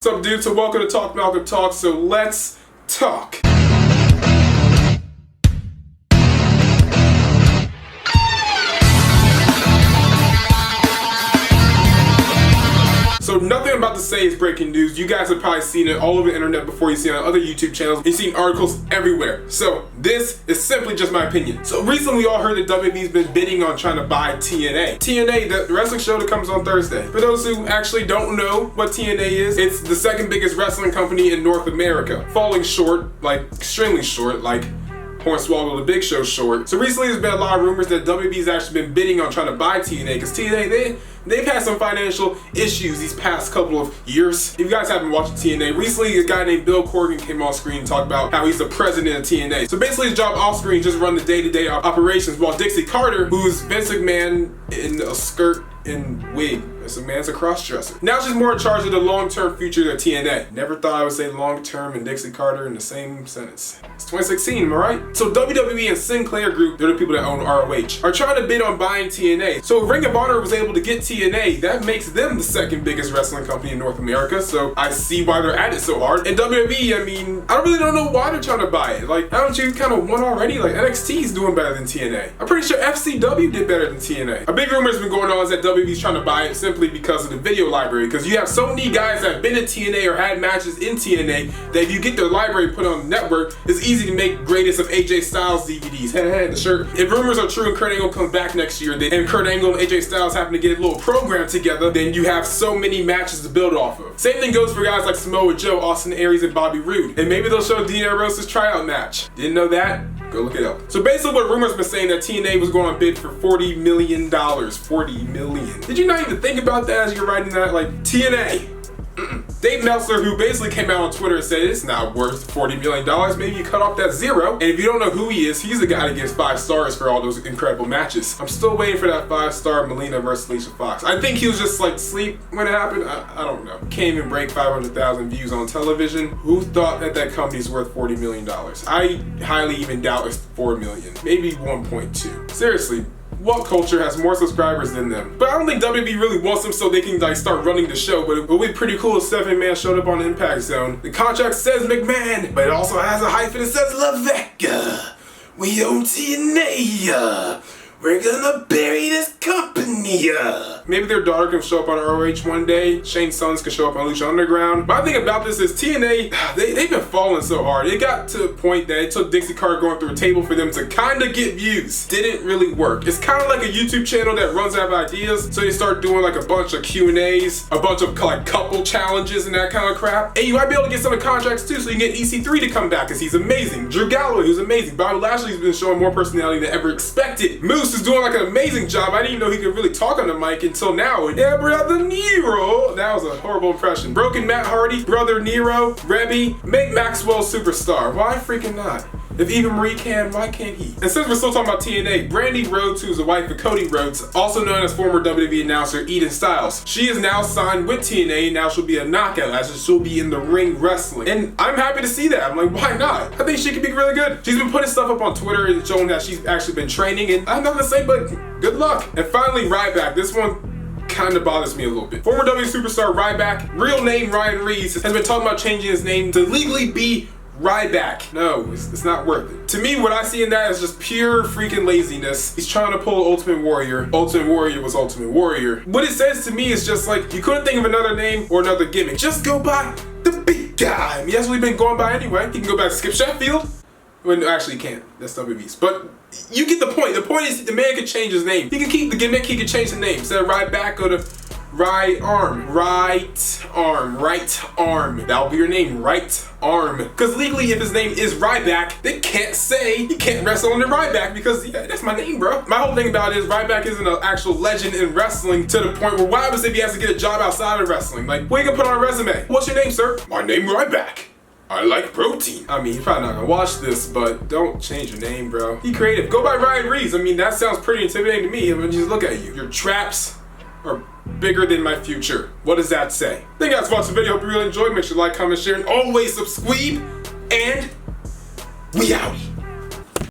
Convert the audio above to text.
What's up, dude? So welcome to Talk Malcolm Talk. So let's talk. So nothing I'm about to say is breaking news. You guys have probably seen it all over the internet before. You see it on other YouTube channels. You've seen articles everywhere. So this is simply just my opinion. So recently we all heard that WWE's been bidding on trying to buy TNA. TNA, the wrestling show that comes on Thursday. For those who actually don't know what TNA is, it's the second biggest wrestling company in North America. Falling short, like extremely short, like Hornswoggle the Big Show short. So recently there's been a lot of rumors that WWE's actually been bidding on trying to buy TNA because TNA, they've had some financial issues these past couple of years. If you guys haven't watched TNA, recently a guy named Bill Corgan came off screen and talked about how he's the president of TNA. So basically his job off screen just run the day-to-day operations, while Dixie Carter, who's Vince McMahon in a skirt and wig, as a man's a cross-dresser. Now she's more in charge of the long-term future of TNA. Never thought I would say long-term and Dixie Carter in the same sentence. It's 2016, am I right? So WWE and Sinclair Group, they're the people that own ROH, are trying to bid on buying TNA. So Ring of Honor was able to get TNA. That makes them the second biggest wrestling company in North America. So I see why they're at it so hard. And WWE, I mean, I really don't know why they're trying to buy it. Like, haven't you kind of won already? Like, NXT's doing better than TNA. I'm pretty sure FCW did better than TNA. A big rumor has been going on is that WWE's trying to buy it simply because of the video library. Because you have so many guys that have been in TNA or had matches in TNA that if you get their library put on the network, it's easy to make greatest of AJ Styles DVDs. The shirt. If rumors are true and Kurt Angle comes back next year, and Kurt Angle and AJ Styles happen to get a little program together, then you have so many matches to build off of. Same thing goes for guys like Samoa Joe, Austin Aries, and Bobby Roode. And maybe they'll show Dean Ambrose tryout match. Didn't know that? Go look it up. So basically what rumors been saying that TNA was going to bid for $40 million. $40 million. Did you not even think about that as you're writing that? Like, TNA. Dave Meltzer, who basically came out on Twitter and said it's not worth $40 million, maybe you cut off that zero. And if you don't know who he is, he's the guy that gets 5 stars for all those incredible matches. I'm still waiting for that 5-star Melina versus Alicia Fox. I think he was just like asleep when it happened. I don't know. Can't even break 500,000 views on television. Who thought that that company's worth $40 million? I highly even doubt it's $4 million. Maybe 1.2. Seriously. What culture has more subscribers than them? But I don't think WWE really wants them so they can like start running the show. But it would be pretty cool if Stephanie McMahon showed up on Impact Zone. The contract says McMahon, but it also has a hyphen that says Levesque. We own TNA. We're gonna bury this company. Maybe their daughter can show up on ROH one day. Shane Sons can show up on Lucha Underground. My thing about this is TNA, they've been falling so hard. It got to a point that it took Dixie Carter going through a table for them to kind of get views. Didn't really work. It's kind of like a YouTube channel that runs out of ideas. So they start doing like a bunch of Q&As, a bunch of like couple challenges and that kind of crap. And you might be able to get some of the contracts too, so you can get EC3 to come back because he's amazing. Drew Galloway, who's amazing. Bobby Lashley's been showing more personality than ever expected. Moose is doing like an amazing job. I didn't even know he could really talk on the mic until now. Yeah, brother Nero. That was a horrible impression. Broken Matt Hardy, brother Nero, Rebby, make Maxwell superstar. Why freaking not? If Eva Marie can, why can't he? And since we're still talking about TNA, Brandi Rhodes, who's the wife of Cody Rhodes, also known as former WWE announcer Eden Styles, she is now signed with TNA. Now she'll be a knockout, as she'll be in the ring wrestling. And I'm happy to see that. I'm like, why not? I think she could be really good. She's been putting stuff up on Twitter and showing that she's actually been training, and I'm not gonna say, but good luck. And finally, Ryback. This one kind of bothers me a little bit. Former WWE superstar Ryback, real name Ryan Reeves, has been talking about changing his name to legally be Ryback. No, it's not worth it. To me, what I see in that is just pure freaking laziness. He's trying to pull Ultimate Warrior. Ultimate Warrior was Ultimate Warrior. What it says to me is just like, you couldn't think of another name or another gimmick. Just go by the big guy. I mean, that's what we've been going by anyway. He can go back to Skip Sheffield. Well, no, actually he can't. That's WWE's. But you get the point. The point is the man could change his name. He could keep the gimmick, he could change the name. Instead of Ryback, go to right arm. That'll be your name, right arm. Because legally, if his name is Ryback, they can't say he can't wrestle under Ryback because, yeah, that's my name, bro. My whole thing about it is Ryback isn't an actual legend in wrestling to the point where what happens if he has to get a job outside of wrestling? Like, what are you gonna put on a resume? What's your name, sir? My name Ryback. I like protein. I mean, you're probably not gonna watch this, but don't change your name, bro. Be creative. Go by Ryan Reeves. I mean, that sounds pretty intimidating to me. I mean, just look at you. Your traps are bigger than my future. What does that say? Thank you guys for watching the video. Hope you really enjoyed. Make sure to like, comment, share, and always subscribe. And we out.